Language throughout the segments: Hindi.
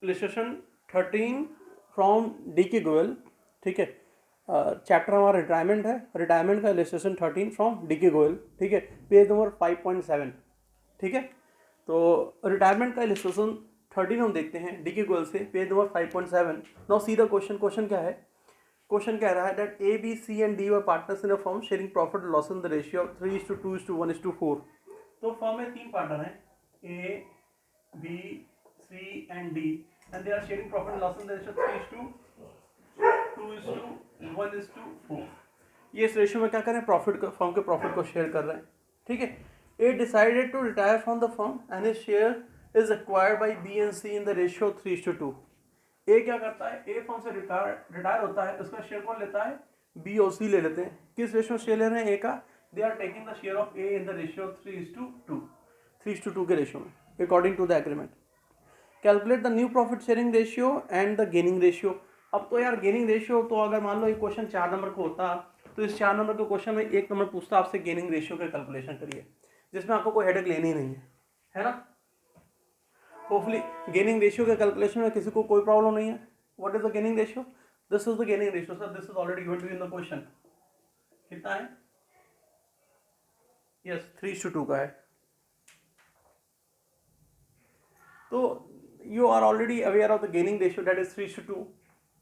Illustration 13 from D K Goyal, ठीक है। चैप्टर हमारा रिटायरमेंट है, रिटायरमेंट का illustration 13 from D K Goyal, ठीक है, पेज नंबर 5.7, ठीक है। तो रिटायरमेंट का इलस्ट्रेशन 13 हम देखते हैं डी के गोयल से, page number 5.7। Now see the question क्या है। क्वेश्चन कह रहा है that A B C and D were partners in a firm sharing profit loss in the ratio of 3:2:1:4। तो फर्म में 3 पार्टनर हैं, A B C and D, and they are sharing profit loss in the ratio 3:2:1:4। ये इस रेशियो में क्या करें, प्रॉफिट को, फर्म के प्रॉफिट को शेयर कर रहे हैं, ठीक है। A decided to retire from the firm and his share is acquired by B and C in the ratio 3:2। A क्या करता है, ए फर्म से रिटायर होता है, उसका शेयर कौन लेता है, बी और सी ले लेते हैं। किस रेशियो में शेयर ले रहे हैं ए का, they are taking the share of A in the ratio 3:2 के रेशियो में, according to the agreement. Calculate the new profit sharing ratio and the gaining ratio. अब तो यार गेनिंग रेशियो, तो अगर मान लो ये क्वेश्चन 4 नंबर को होता, तो इस 4 नंबर के क्वेश्चन में 1 नंबर पूछता आपसे गेनिंग रेशियो का कैलकुलेशन करिए, जिसमें आपको कोई हेडेक लेनी नहीं है ना। होपफुली गेनिंग रेशियो के कैलकुलेशन में किसी को कोई प्रॉब्लम नहीं है। What is the gaining ratio, this is the gaining ratio sir, this is already given to in the question. कितना है, यस 3:2 का है। तो you are already aware of the gaining ratio, that is 3:2,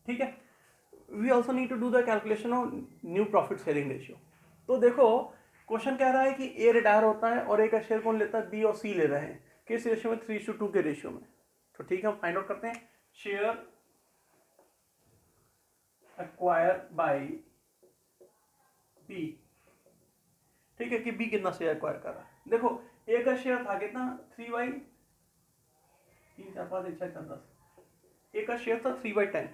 ठीक है। We also need to do the calculation of new profit sharing ratio. तो देखो क्वेश्चन कह रहा है कि ए रिटायर होता है और ए का शेयर कौन लेता है, बी और सी ले रहे हैं, किस रेशियो में, 3:2 के रेशियो में। तो ठीक है, हम फाइंड आउट करते हैं। शेयर एक्वायर बाय बी, ठीक है, कि बी कितना शेयर एक्वायर कर रहा है। देखो ए का शेयर था कितना, 3/3, ए का शेयर था 3/10,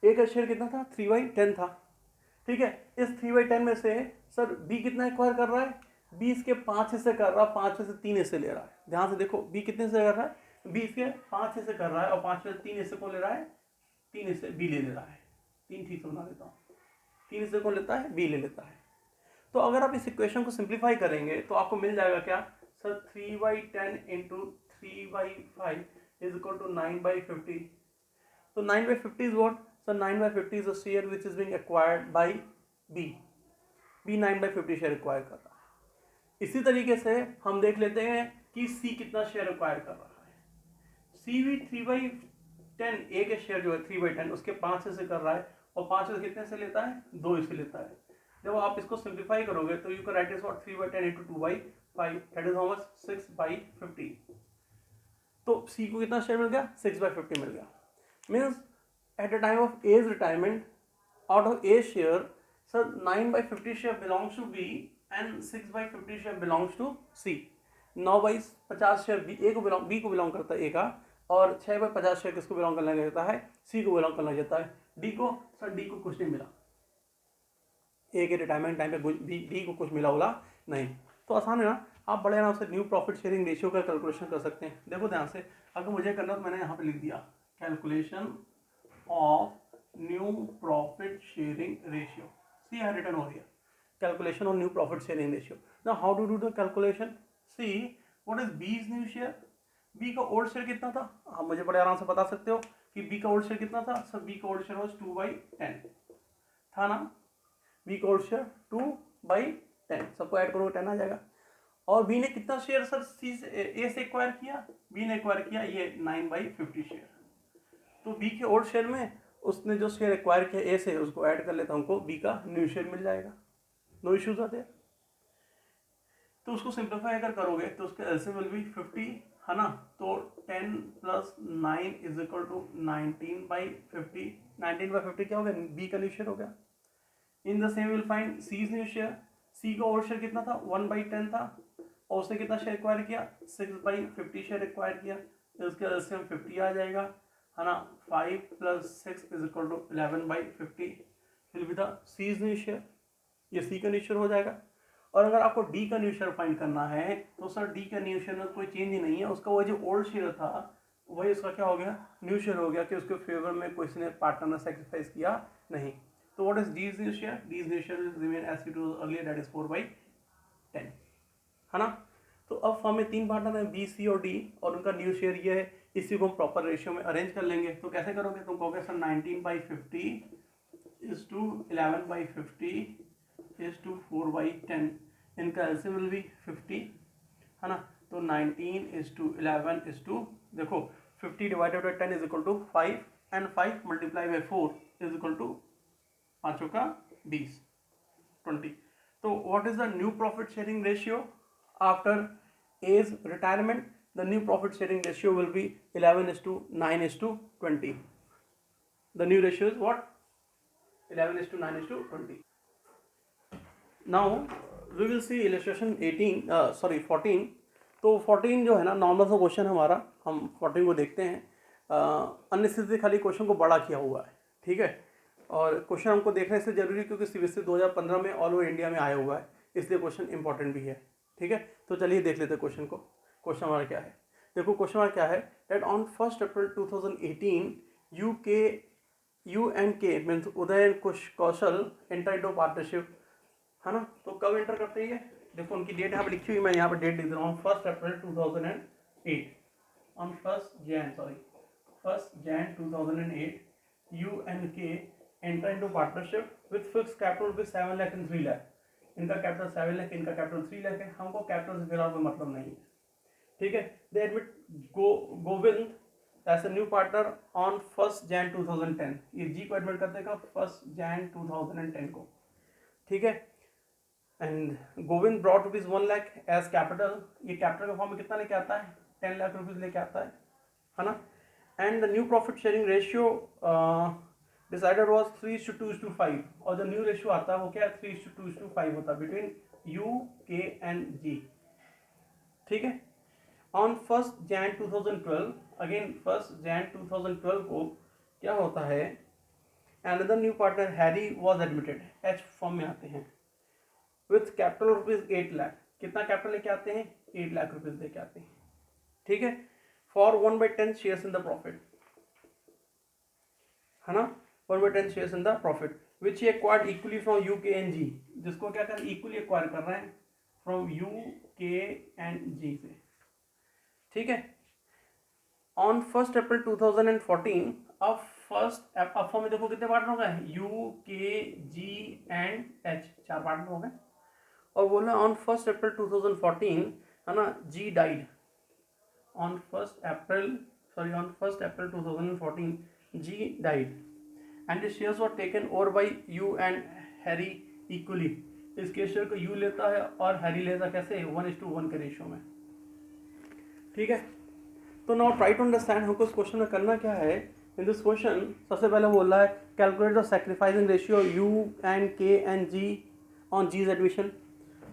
ए का शेयर कितना था, 3/10 था, ठीक है। इस 3/10 में से सर बी कितना एक्वायर कर रहा है, बी इसके 5 हिस्से कर रहा है, 5 में से 3 हिस्से ले रहा है। ध्यान से देखो बी कितने हिस्से कर रहा है, बी इसके 5 हिस्से कर रहा है और 5 में से 3 हिस्से कौन ले रहा है, 3 हिस्से बी ले रहा है। 3 ठीक से बना देता हूँ, 3 हिस्से कौन लेता है, बी ले लेता है। तो अगर आप इस इक्वेशन को सिंप्लीफाई करेंगे तो आपको मिल जाएगा क्या sir, 3/10 into 3/5 is equal to 9/50। तो 9/50 is what sir, 9/50 is the share which is being acquired by B. B 9/50 share acquire कर रहा है। इसी तरीके से हम देख लेते हैं कि सी कितना शेयर एक्वायर कर रहा है। सी भी 3/10, ए के शेयर जो है 3/10 उसके 5 हिस्से कर रहा है और 5 हिस्से कितने से लेता है, 2 हिस्से लेता है। जब आप इसको सिंप्लीफाई करोगे तो you can write is what, 3/10 into 2/5, that is how much, 6/50। तो सी को कितना शेयर मिल गया, 6/50 मिल गया। Means at the time of as retirement, out of A share sir 9/50 share belongs to B and 6/50 share belongs to C. 9/50 share B को बिलोंग करता है ए का, और 6/50 शेयर किसको बिलोंग करना चाहता है, सी को बिलोंग करना चाहता है। डी को सर, डी को कुछ नहीं मिला, ए के रिटायरमेंट टाइम पे डी को कुछ मिला होगा नहीं। तो आसान है ना, आप बड़े आराम से न्यू प्रॉफिट शेयरिंग रेशियो का कैलकुलेशन कर सकते हैं। देखो ध्यान से, अगर मुझे करना तो मैंने यहाँ पे लिख दिया calculation of new profit sharing ratio. C यहाँ रिटर्न हो गया, calculation of new profit sharing ratio. Now how to do the calculation, see what is B's new share. B का ओल्ड शेयर कितना था, आप मुझे बड़े आराम से बता सकते हो कि बी का ओल्ड शेयर कितना था सर, बी का ओल्ड शेयर वॉज 2/10 था ना, बी का ओल्ड शेयर 2/10, सबको ऐड करो 10 आ जाएगा। और बी ने कितना शेयर सर सी से, ए से एक्वायर किया, बी ने एक्वायर किया ये 9/50 शेयर। तो बी के ओल्ड शेयर में उसने जो शेयर एक्वायर किया ए से, उसको ऐड कर लेता हूँ, हमको बी का न्यू शेयर मिल जाएगा। नो इश्यूज आते हैं। तो उसको सिंप्लीफाई अगर करोगे तो उसका एलसीएम विल बी 50, है ना। तो 10 + 9 इज इक्वल टू 19/50। 19/50 क्या हो गया, बी का न्यू शेयर हो गया। In the same will find C new share. C का ओल्ड शेयर कितना था, 1/10 था, और उसने कितना शेयर एक्वायर किया, 6/50 शेयर एक्वायर किया। इसका एलसीएम 50 आ जाएगा, है ना। 5 + 6 is equal to 11/50 will be the C new share. ये सी का न्यू शेयर हो जाएगा। और अगर आपको डी का न्यू शेयर फाइंड करना है तो सर डी का न्यू शेयर में कोई चेंज ही नहीं है, उसका वो जो ओल्ड शेयर था वही उसका क्या हो गया, न्यू शेयर हो गया, कि उसके फेवर में किसी ने पार्टनर ने सेक्रीफाइस किया नहीं। तो what is D's new share, D's new share will remain as it was earlier, that is 4/10, है ना। तो अब फॉर्म में 3 पार्टनर है, बी सी और डी, और उनका न्यू शेयर ये है इसी को हम प्रॉपर रेशियो में अरेंज कर लेंगे। तो कैसे करोगे, तुम कहोगे sir 19/50 is to 11/50 is to 4/10, इनका एलसीएम विल बी 50, है ना। तो 19 इज टू 11 इज टू, देखो 50 divided by 10 is equal to 5 and 5 multiply by 4 is equal to 5 का 20, 20। तो what is the new profit sharing ratio after A's retirement? The new profit sharing ratio will be 11:9:20. The new ratio is what? 11:9:20. Now we will see illustration 14. तो 14 जो है ना नॉर्मल सा क्वेश्चन हमारा, हम 14 को देखते हैं। अननेसेसरी क्वेश्चन को बड़ा किया हुआ है, ठीक है। और क्वेश्चन हमको देखने से जरूरी क्योंकि सीबीएसई 2015 में ऑल ओवर इंडिया में आया हुआ है, इसलिए क्वेश्चन इंपॉर्टेंट भी है, ठीक है। तो चलिए देख लेते हैं क्वेश्चन को। क्वेश्चन हमारा क्या है, देखो क्वेश्चन हमारा क्या है, that on 1 April 2018 U and K means Uday and Kaushal enter into partnership, है ना। तो कब एंटर करते हैं, देखो उनकी डेट यहाँ पे लिखी हुई, मैं यहाँ पे डेट लिख रहा हूँ 1 अप्रैल 2008, ऑन 1 Jan 2008 यू एंड के enter into partnership with fix capital with 7 lakh and 3 lakh. इनका कैपिटल 7 लाख, इनका कैपिटल 3 लाख है, हमको कैपिटल से फिलहाल कोई मतलब नहीं है, ठीक है। They admit Govind as a new partner on 1 Jan 2010, ये जी को एडमिट करते हैं 1 Jan 2010 को, ठीक है। And Govind brought rupees 1 lakh as capital, ये कैपिटल के फॉर्म में कितना लेके आता है, 10 लाख रुपीज लेके आता है ना। And the new profit sharing ratio decided was 3:2:5, और जो न्यू रेशियो आता है वो क्या है, 3:2:5 होता है बिटवीन यू के एंड जी, ठीक है। ऑन 1 Jan 2012, अगेन 1 Jan 2012 को क्या होता है, another new partner Harry was admitted, H form में आते हैं, विथ कैपिटल रुपीज 8 लाख, कितना कैपिटल लेके आते हैं, 8 लाख रुपीज लेके आते हैं, ठीक है। For 1/10 shares in the profit, है ना, 1/10 shares in the profit which he acquired equally from you K and जी, जिसको क्या कर इक्वली एक्वायर कर रहे हैं फ्रॉम यू के एंड जी से, ठीक है। ऑन 1 अप्रैल 2014, अब फॉर्म में देखो कितने पार्टनर हो गए, यू के जी एंड एच, 4 पार्टनर हो गए। और बोला ऑन 1 अप्रैल 2014, है ना, G died on 1 April 2014 G died and the shares were taken over by U and Harry equally, इसके शेयर को यू लेता है और हैरी लेता है कैसे, 1:1 के रेशियो में, ठीक है। तो नाउ ट्राई टू अंडरस्टैंड हमको इस क्वेश्चन में करना क्या है। इन दिस क्वेश्चन सबसे पहले बोल रहा है calculate the sacrificing ratio U and के and ji on G's admission,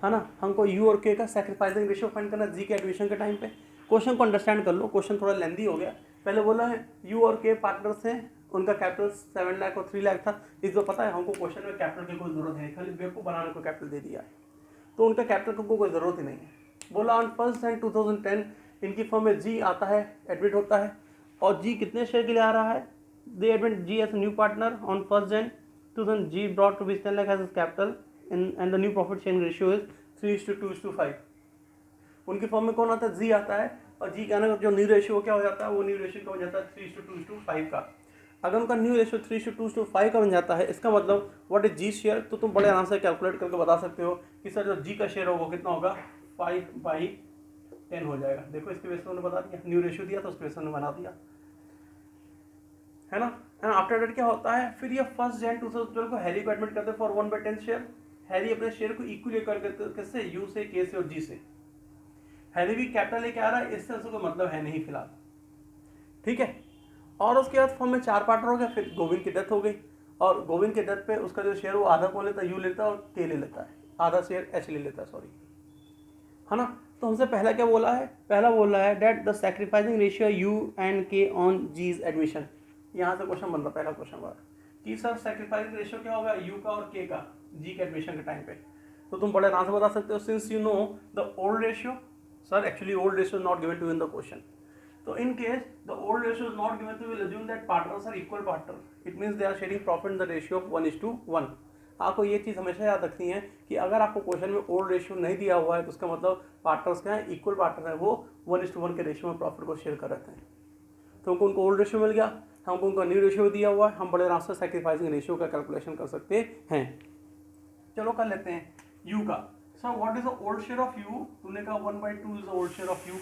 है ना। हमको यू और के का सैक्रिफाइसिंग रेशियो फाइंड करना जी के एडमिशन के टाइम पे। क्वेश्चन को अंडरस्टैंड कर लो, क्वेश्चन थोड़ा लेंदी हो गया। पहले बोला है यू और के पार्टनर्स हैं, उनका कैपिटल 7 लाख और 3 लाख था, इसको पता है हमको क्वेश्चन में कैपिटल की कोई जरूरत नहीं, खाली बेवकूफ बनाने को कैपिटल दे दिया है, तो उनका कैपिटल को कोई ज़रूरत ही नहीं है। बोला ऑन 1 Jan 2010 इनकी फर्म में जी आता है, एडमिट होता है, और जी कितने शेयर के लिए आ रहा है, they admit G as new partner on 1 Jan 2000, G brought rupees 10 lakh as capital and the new profit sharing ratio is 3:2:5। उनकी फर्म में कौन आता है, जी आता है, और जी का जो न्यू रेशियो क्या हो जाता है, वो न्यू रेशियो क्या हो जाता है 3:2:5 का। अगर उनका न्यू रेशियो 3:2:5 का बन जाता है, इसका मतलब व्हाट इज जी शेयर, तो तुम बड़े आराम से कैलकुलेट करके बता सकते हो कि सर जो जी का शेयर होगा कितना होगा, 5/10 हो जाएगा। देखो इसके बेस पर उन्होंने बता दिया, न्यू रेशियो दिया तो उसके बेस पर बना दिया, है ना। एंड आफ्टर दैट क्या होता है, फिर ये 1 Jan 2012 को हैरी को एडमिट करते हैं फॉर 1/10 शेयर। हैरी अपने शेयर को इक्वली करके किससे, यू से, के से और जी से। हैरी भी कैपिटल लेके आ रहा है, इससे उसको मतलब है नहीं फिलहाल, ठीक है। और उसके बाद फॉर्म में 4 पार्टनर हो गया, फिर गोविंद की डेथ हो गई, और गोविंद की डेथ पे उसका जो शेयर वो आधा कौन लेता है, यू लेता है और के ले लेता है, आधा शेयर एच ले लेता है, सॉरी, है ना। तो हमसे पहला क्या बोला है, पहला बोला है date the sacrificing ratio U and K on G's admission. यहाँ से क्वेश्चन बन रहा, पहला क्वेश्चन हुआ कि सर सैक्रिफाइसिंग रेशियो क्या होगा, यू का और के का जी के एडमिशन के टाइम पे। तो तुम बड़े आराम से बता सकते हो, since you know the old ratio, sir actually old ratio not given to in the question. So in case the old ratio is not given to, we will assume that partners are equal partner. It means they are sharing profit in the ratio of 1:1. आपको ये चीज़ हमेशा याद रखनी है कि अगर आपको क्वेश्चन में ओल्ड रेशियो नहीं दिया हुआ है तो उसका मतलब पार्टनर्स क्या है, इक्वल पार्टनर है, वो 1:1 के रेशियो में प्रॉफिट को शेयर कर रहे हैं, तो हमको उनको ओल्ड रेशियो मिल गया, हमको उनका न्यू रेशियो दिया हुआ है, हम बड़े आराम से सैक्रिफाइसिंग रेशियो का कैलकुलेशन कर सकते हैं। चलो कर लेते हैं यू का। Sir what is the old share of you, तुमने कहा 1/2 is the old share of you,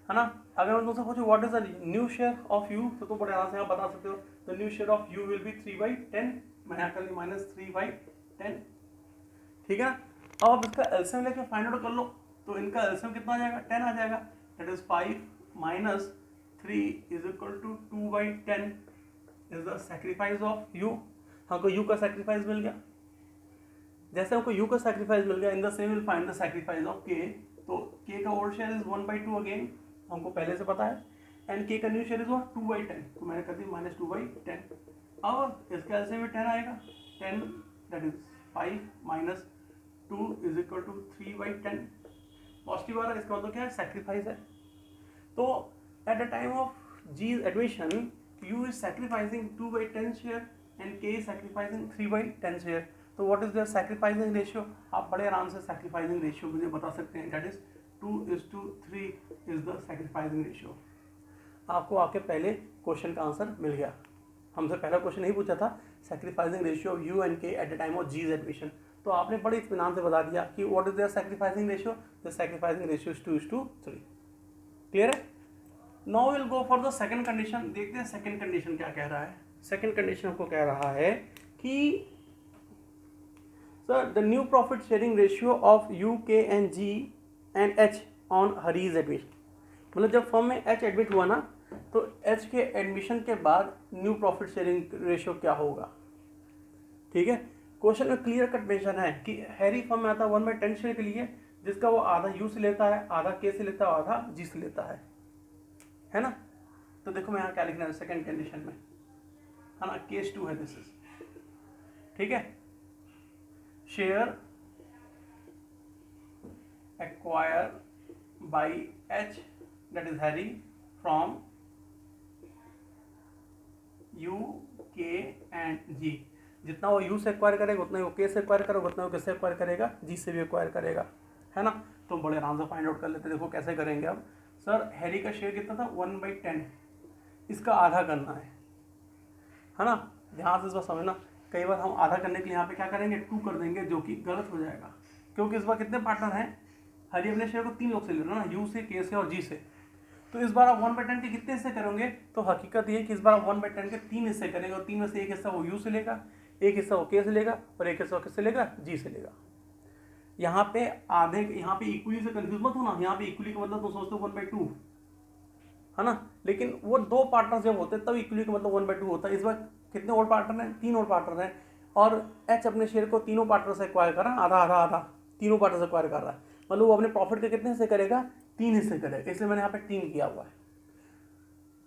है ना। अगर मैं तुमसे पूछूं what is the new share of you, तो तुम बड़े आराम से यहाँ बता सकते हो, the new share of you will be 3/10, मैं यहाँ कर ली -3/10, ठीक है ना। अब आप इसका एलसीएम लेके फाइंड आउट कर लो, तो इनका एलसीएम कितना आ जाएगा, 10 आ जाएगा, that is 5 - 3 is equal to 2/10 is the sacrifice of U. हमको यू का सैक्रिफाइस मिल गया, जैसे हमको यू का सैक्रिफाइस मिल गया, in the same will find the sacrifice of K, तो के का ओल्ड शेयर इज 1/2 अगेन, हमको पहले से पता है, एंड के का न्यू शेयर इज 2/10, तो मैंने कर दी -2/10। अब इसका एलसीएम में 10 आएगा, 10 that is 5 - 2 is equal to 3/10, positive आ रहा है, इसका मतलब क्या है, सैक्रिफाइस है। तो at the time of G's admission U is sacrificing 2/10 share and K is sacrificing 3/10 share, तो what is their sacrificing ratio, आप बड़े आराम से सैक्रिफाइसिंग रेशियो मुझे बता सकते हैं, that is 2:3 is the sacrificing ratio. आपको आके पहले क्वेश्चन का आंसर मिल गया, हमसे पहला क्वेश्चन नहीं पूछा था, sacrificing ratio of U and K at the time of G's admission, तो आपने बड़े इत्मीनान से बता दिया कि what is their sacrificing ratio, the sacrificing ratio is 2:3। Clear है। Now will go for the second condition, देखते हैं सेकंड कंडीशन क्या कह रहा है। सेकंड कंडीशन हमको कह रहा है कि sir the new profit sharing ratio of U K and G and H on Harry's admission, मतलब जब फर्म में एच एडमिट हुआ ना, तो एच के एडमिशन के बाद न्यू प्रॉफिट शेयरिंग रेशियो क्या होगा, ठीक है। क्वेश्चन में क्लियर कट मेंशन है कि हैरी फर्म में आता है 1/10 शेयर के लिए, जिसका वो आधा यू से लेता है, आधा के से लेता है, आधा जी से लेता है ना। तो देखो मैं यहाँ क्या लिखना है सेकंड कंडीशन में, है ना, केस 2 है दिस इज, ठीक है। Share acquire by H that is Harry from you K and जी, जितना वो यू से एक्वायर करेगा उतना ही वो के से एक्वायर करेगा, उतना वो किससे एक्वायर करेगा, जी से भी एक्वायर करेगा, है ना। तो बड़े आराम से फाइंड आउट कर लेते हैं, देखो कैसे करेंगे अब। सर हैरी का शेयर कितना था 1/10, इसका आधा करना है ना। ध्यान से इस बार समझना, कई बार हम आधा करने के लिए यहाँ पे क्या करेंगे 2 कर देंगे, जो कि गलत हो जाएगा, क्योंकि इस बार कितने पार्टनर हैं, हैरी अपने शेयर को 3 लोग से ले रहा है ना, यू से, के से और जी से, तो इस बार आप 1/10 के कितने हिस्से करेंगे, तो हकीकत ये है कि इस बार आप 1/10 के 3 हिस्से करेंगे, और 3 में से एक हिस्सा वो यू से लेगा, एक हिस्सा वो के से लेगा, और एक हिस्सा किससे लेगा, जी से लेगा। यहाँ पे आधे, यहाँ पे इक्वली से कंफ्यूज मत होना, यहाँ पे इक्वली का मतलब तो सोचते हो 1/2, है ना, लेकिन वो 2 पार्टनर जब होते हैं तब इक्वली का मतलब 1/2 होता है। इस बार कितने और पार्टनर हैं, 3 और पार्टनर हैं, और एच अपने शेयर को तीनों पार्टनर से एक्वायर कर रहा है, आधा आधा आधा, तीनों पार्टनर से एक्वायर कर रहा है, मतलब वो अपने प्रॉफिट के कितने हिस्से करेगा, 3 हिस्से करेगा, इसलिए मैंने यहाँ पे 3 किया हुआ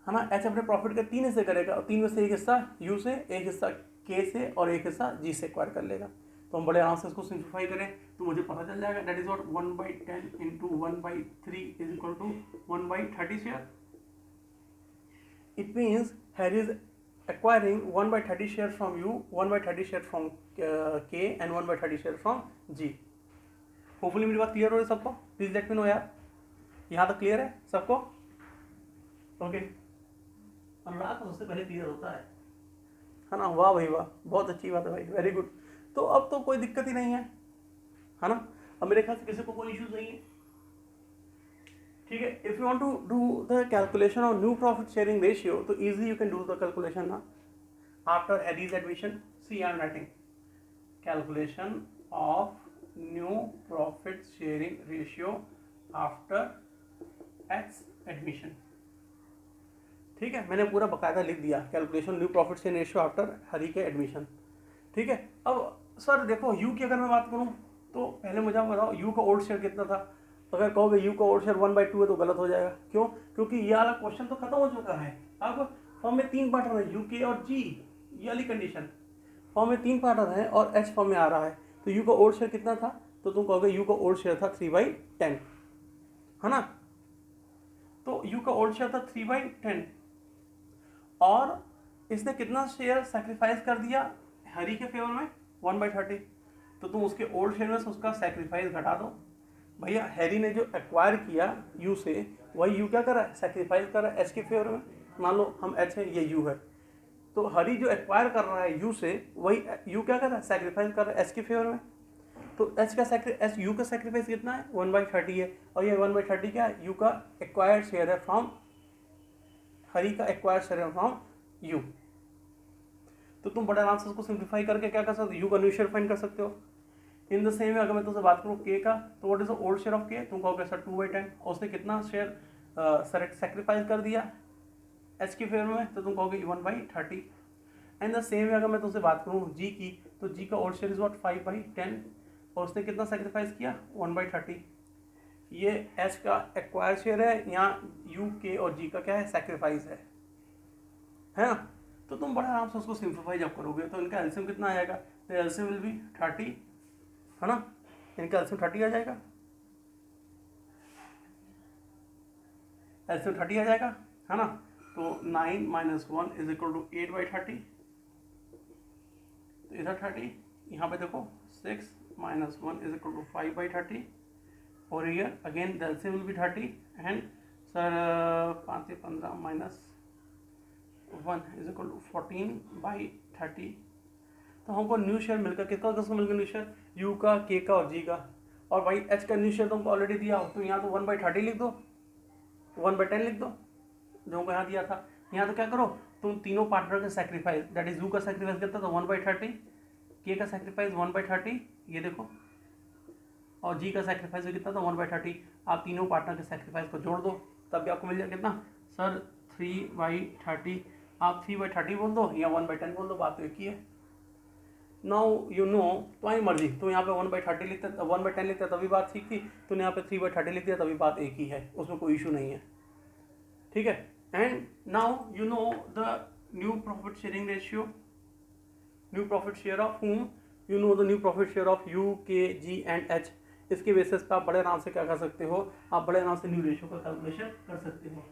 है ना। एच अपने प्रॉफिट के 3 हिस्से करेगा, और 3 में से एक हिस्सा यू से, एक हिस्सा के से, और एक हिस्सा जी से एक्वायर कर लेगा। तो हम बड़े आराम से इसको सिंप्लीफाई करें तो मुझे पता चल जाएगा, that is what 1/10 into 1/3 is equal to 1/30 share. It means Harry is acquiring 1/30 share from you, 1/30 share from K and 1/30 share from G. Hopefully मेरी बात क्लियर हो रही है सबको, प्लीज लेट मी नो यार, यहाँ तक क्लियर है सबको, ओके। अनुराग तो उससे पहले क्लियर होता है ना, वाह भाई वाह, बहुत अच्छी बात है भाई, वेरी गुड। तो अब तो कोई दिक्कत ही नहीं है ना, अब मेरे ख्याल से किसी को कोई इश्यूज नहीं है, ठीक है। If you want to do the calculation of new profit sharing ratio, तो easily you can do the calculation ना after Harry's admission. See I am writing calculation of new profit sharing ratio after H admission, ठीक है। मैंने पूरा बकायदा लिख दिया, calculation new profit sharing ratio after Harry के एडमिशन, ठीक है। अब सर देखो यू की अगर मैं बात करूँ तो पहले मुझे बताओ यू का ओल्ड शेयर कितना था, अगर कहोगे यू का ओल्ड शेयर 1/2 है तो गलत हो जाएगा, क्यों, क्योंकि ये वाला क्वेश्चन तो खत्म हो चुका है। अब फॉर्म में 3 पार्टनर है, यू के और जी, ये वाली कंडीशन, फॉर्म में 3 पार्टनर है और एच फॉर्म में आ रहा है, तो यू का ओल्ड शेयर कितना था, तो तुम कहोगे यू का ओल्ड शेयर था 3/10, है ना। तो यू का ओल्ड शेयर था 3/10, और इसने कितना शेयर सैक्रिफाइस कर दिया हरी के फेवर में 1/30, तो तुम उसके ओल्ड शेयर में से उसका सैक्रिफाइस घटा दो। भैया हैरी ने जो एक्वायर किया यू से, वही यू क्या कर रहा है, सैक्रिफाइस कर रहा है एच के फेवर में, मान लो हम एच है, ये यू है, तो हरी जो एक्वायर कर रहा है यू से, वही यू क्या कर रहा है, सेक्रीफाइस कर रहा है एच के फेवर में। तो एच यू का सेक्रीफाइस कितना है, 1/30 है, और ये 1/30 क्या है, यू का एक्वायर्ड शेयर है फ्रॉम, हरी का एक्वायर्ड शेयर है फ्रॉम यू। तो तुम बड़े आराम से उसको सिंप्लीफाई करके क्या कर सकते हो, यू का न्यू शेयर फाइंड कर सकते हो। इन द सेम वे अगर मैं तुमसे बात करूँ के का, तो what is the old share of के, तुम कहोगे सर 2/10, और उसने कितना शेयर सेक्रीफाइस कर दिया एच के फेवर में, तो तुम कहोगे 1/30। एंड द सेम वे अगर मैं तुमसे बात करूँ जी की, तो जी का ओल्ड शेयर इज व्हाट 5/10, और उसने कितना सेक्रीफाइस किया 1/30। ये एच का एक्वायर शेयर है, यहाँ यू के और जी का क्या है, सेक्रीफाइस है ना। तो तुम बड़ा आराम से उसको सिंप्लीफाई जब करोगे तो इनका एलसीएम कितना आ जाएगा, तो एलसीएम विल बी 30, है ना, इनका एलसीएम 30 आ जाएगा, एलसीएम 30 आ जाएगा, है ना। तो 9 - 1 इज इक्वल टू 8/30, तो इधर 30, यहाँ पे देखो 6 - 1 इज इक्वल टू 5/30, और here again the LCM will be 30, and sir 5 से 15 - 1 इज इक्वल टू 14/30। तो हमको न्यू शेयर मिलकर किसका मिलकर न्यू शेयर, यू का, के का और जी का, और भाई एच का न्यू शेयर तुमको ऑलरेडी दिया हो, तो यहाँ तो 1/30 लिख दो, 1/10 लिख दो जो हमको यहाँ दिया था। यहाँ तो क्या करो, तुम तीनों पार्टनर का सेक्रीफाइस, दैट इज यू का सेक्रीफाइस कितना था 1/30, के का सेक्रीफाइस 1/30, ये देखो, और जी का सेक्रीफाइस कितना था 1/30। आप तीनों पार्टनर के सेक्रीफाइस को जोड़ दो, तब भी आपको मिल जाएगा कितना सर 3/30। आप 3/30 बोल दो या 1/10 बोल दो, बात तो एक ही है। नाउ यू नो, तुम्हारी मर्जी, तो यहाँ पे 1/30 लिखते 1/10 लिखते तभी बात ठीक थी, तो यहाँ पे 3/30 लिख दिया तभी बात एक ही है, उसमें कोई इशू नहीं है, ठीक है। And now you know the new profit sharing ratio, new profit share of whom, you know the new profit share of U, के, जी एंड एच। इसके बेसिस पे आप बड़े आराम से क्या कर सकते हो, आप बड़े आराम से न्यू रेशियो का कैलकुलेशन कर सकते हो,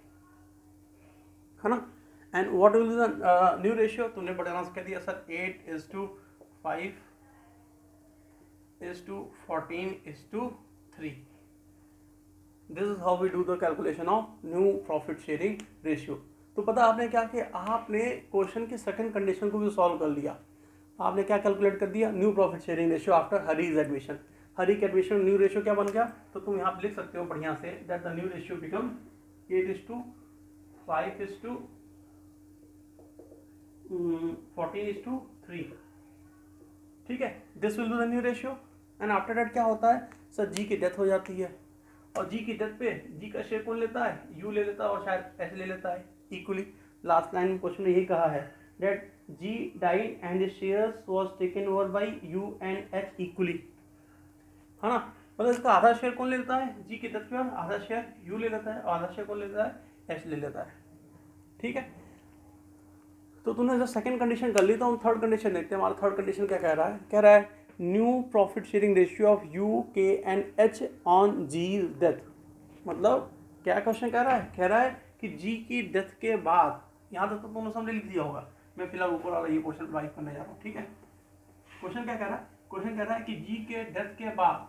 है ना। And what will be the new ratio, तुमने बड़े आराम से कह दिया sir 8:5:14:3। This is how we do the calculation of new profit sharing ratio. तो पता आपने क्या किया, आपने क्वेश्चन की सेकंड कंडीशन को भी सॉल्व कर लिया। आपने क्या कैलकुलेट कर दिया, new profit sharing ratio after Harry's admission. Harry के एडमिशन न्यू रेशियो क्या बन गया, तो तुम यहाँ पे लिख सकते हो बढ़िया से, that the new ratio become 8:5:14:3, ठीक है। This will be the new ratio. And after that क्या होता है सर, जी की डेथ हो जाती है, और जी की डेथ पे जी का शेयर कौन लेता है, यू ले लेता है, और शायद एच ले लेता है इक्वली। लास्ट लाइन में क्वेश्चन में यही कहा है that G died and shares was taken over by U and H equally, है ना। मतलब इसका आधा शेयर कौन ले लेता है, जी की डेथ पे आधा शेयर यू ले लेता है, और आधा शेयर कौन लेता है, एच ले लेता है, ठीक है। तो तुमने जब सेकंड कंडीशन कर ली, तो हम थर्ड कंडीशन देखते हैं। हमारा थर्ड कंडीशन क्या कह रहा है new profit sharing ratio of U, K and H on G death. मतलब क्या क्वेश्चन कह रहा है कि जी की डेथ के बाद, यहाँ तक तो तुमने समझ लिख दिया होगा, मैं फिलहाल ऊपर वाला ये क्वेश्चन लाइव करने जा रहा हूँ, ठीक है। क्वेश्चन क्या कह रहा है, क्वेश्चन कह रहा है कि जी के डेथ के बाद,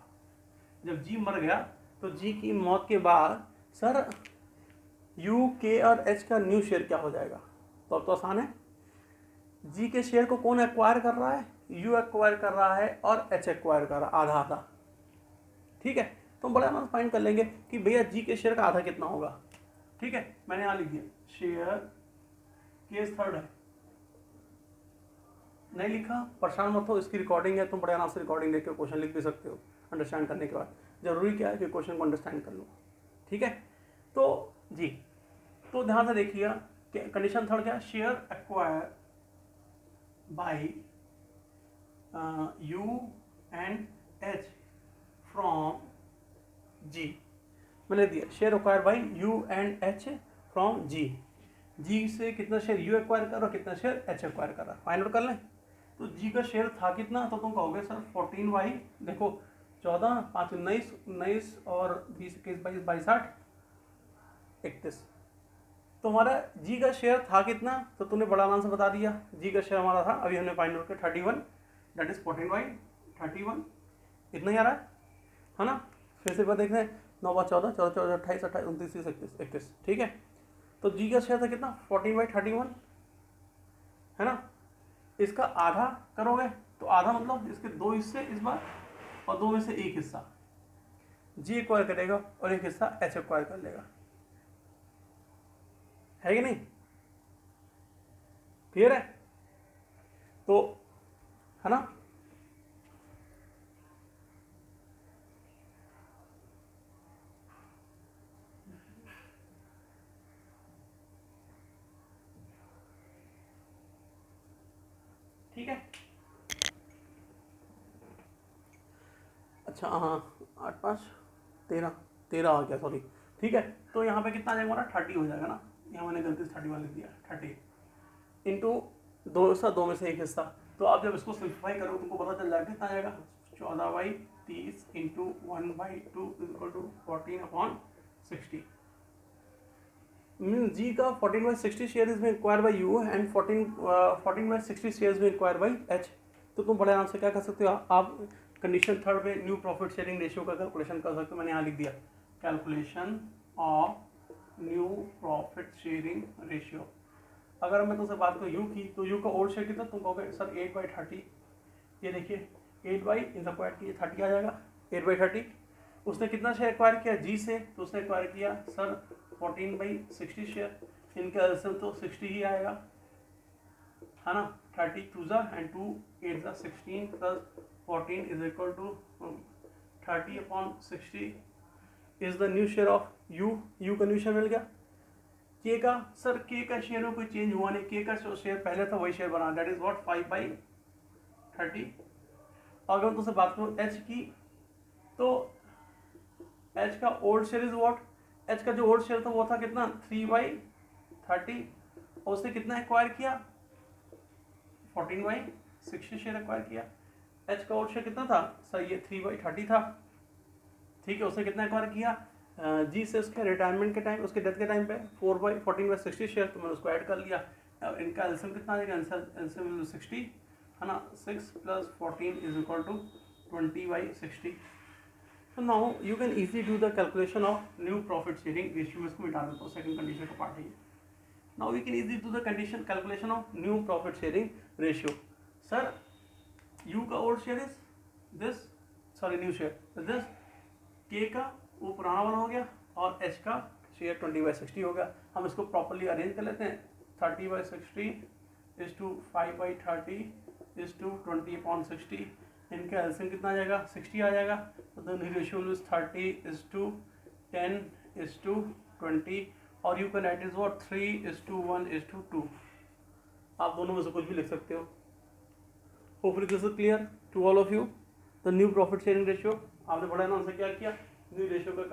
जब जी मर गया, तो जी की मौत के बाद सर यू, के और एच का न्यू शेयर क्या हो जाएगा। तो अब तो आसान है, जी के शेयर को कौन एक्वायर कर रहा है, यू एक्वायर कर रहा है और एच एक्वायर कर रहा है, आधा आधा, ठीक है। तो हम बड़ा आराम फाइंड कर लेंगे कि भैया जी के शेयर का आधा कितना होगा, ठीक है। मैंने यहाँ लिख दिया शेयर, केस थर्ड है, नहीं लिखा परेशान मत हो, इसकी रिकॉर्डिंग है, तुम बड़े आराम से रिकॉर्डिंग देख के क्वेश्चन लिख भी सकते हो अंडरस्टैंड करने के बाद। जरूरी क्या है कि क्वेश्चन को अंडरस्टैंड कर लो, ठीक है। तो जी, तो ध्यान से देखिएगा कंडीशन थर्ड क्या, share acquire by U and H from G. मैंने दिया share acquire by U and H from G. G से कितना शेयर यू एक्वायर कर रहा, कितना शेयर एच एक्वायर कर रहा, फाइंड आउट कर लें। तो जी का शेयर था कितना, तो तुम कहोगे सर 14 देखो 14, 5 19, 19 और 20 21 22 22 8 31। तो हमारा जी का शेयर था कितना, तो तूने बड़ा आराम से बता दिया। जी का शेयर हमारा था, अभी हमने फाइंड आउट किया 31, दैट इज 14/31, इतना ही आ रहा है ना। फिर से बात देख रहे हैं, 9 × 14, 14 14 28 28 29 30 31 31, ठीक है। तो जी का शेयर था कितना 14/31 है ना। इसका आधा करोगे तो आधा मतलब इसके 2 हिस्से इस बार और 2 में से 1 हिस्सा जी एक्वायर करेगा और 1 हिस्सा एच एक्वायर कर लेगा, है कि नहीं, क्लियर है। तो है ना, ठीक है। अच्छा हाँ 8 5 13 आ गया, सॉरी, ठीक है। तो यहाँ पे कितना आ जाएगा हमारा 30 हो जाएगा ना, यहाँ मैंने गलती से 31 लिख दिया, 30 इंटू 2 में से 1 हिस्सा। तो आप जब इसको सिंप्लीफाई करोगे तुमको पता चल जाएगा कितना आ जाएगा 14/30 इंटू 1/2 इक्वल टू 14/60 मीन जी का 14/60 शेयर इज में acquire by you and 14/60 share में एक्वायर बाई एच। तो तुम बड़े आराम से क्या कर सकते हो, आप कंडीशन थर्ड में न्यू प्रॉफिट शेयरिंग रेशियो का कैलकुलेशन कर सकते हो। मैंने यहाँ लिख दिया calculation of new profit sharing ratio. अगर मैं तुमसे बात करूँ यू की, तो यू का ओल्ड शेयर कितना, तुम कहोगे सर 8/30, ये देखिए 8 बाई इन स्क्वायर की 30 आ जाएगा 8/30। उसने कितना शेयर एक्वायर किया जी से, तो उसने एक्वायर किया सर 14/60 शेयर, इनके एलसीएम तो 60 ही आएगा, है ना। 30 2 and 2 8 16 plus 14 is equal to 30/60 is the new share of U. U का न्यू शेयर मिल गया। के का, सर के का शेयर में कोई चेंज हुआ नहीं, के का शेयर पहले था वही शेयर बना, दैट इज व्हाट 5/30। अगर तुमसे बात करूँ एच की, तो एच का old share is what, H का जो ओल्ड शेयर था वो था कितना 3/30 और उसने कितना एक्वायर किया 14/60 शेयर एक्वायर किया। एच का ओल्ड शेयर कितना था सर, ये 3/30 था, ठीक है। उसने कितना एक्वायर किया जी से उसके रिटायरमेंट के टाइम, उसके डेथ के टाइम पे 14/60 शेयर, तो मैंने उसको ऐड कर लिया। इनका एलसीएम कितना आ जाएगा, एलसीएम 60 है ना, 6 + 14 is equal to 20/60। So now you can easily do the calculation of new profit sharing ratio। इसको मिटा देता हूँ, सेकंड कंडीशन का पार्ट है ये। Now we can easily do the condition calculation of new profit sharing ratio। Sir, U का old share is this, sorry new share is this, K का वो पुराना वाला हो गया और H का शेयर 20/60 हो गया। हम इसको प्रॉपरली अरेंज कर लेते हैं। 30/60 is to 5/30 is to 20/60। इनका एलसीएम कितना आ जाएगा 60 आ जाएगा। तो द रेशियो इज 30:10:20 और you can write is what 3:1:2। आप दोनों में से कुछ भी लिख सकते हो। Hopefully this is clear to all of you. The new profit sharing ratio, आपने बड़ा नाम से क्या किया, न्यू रेशियो का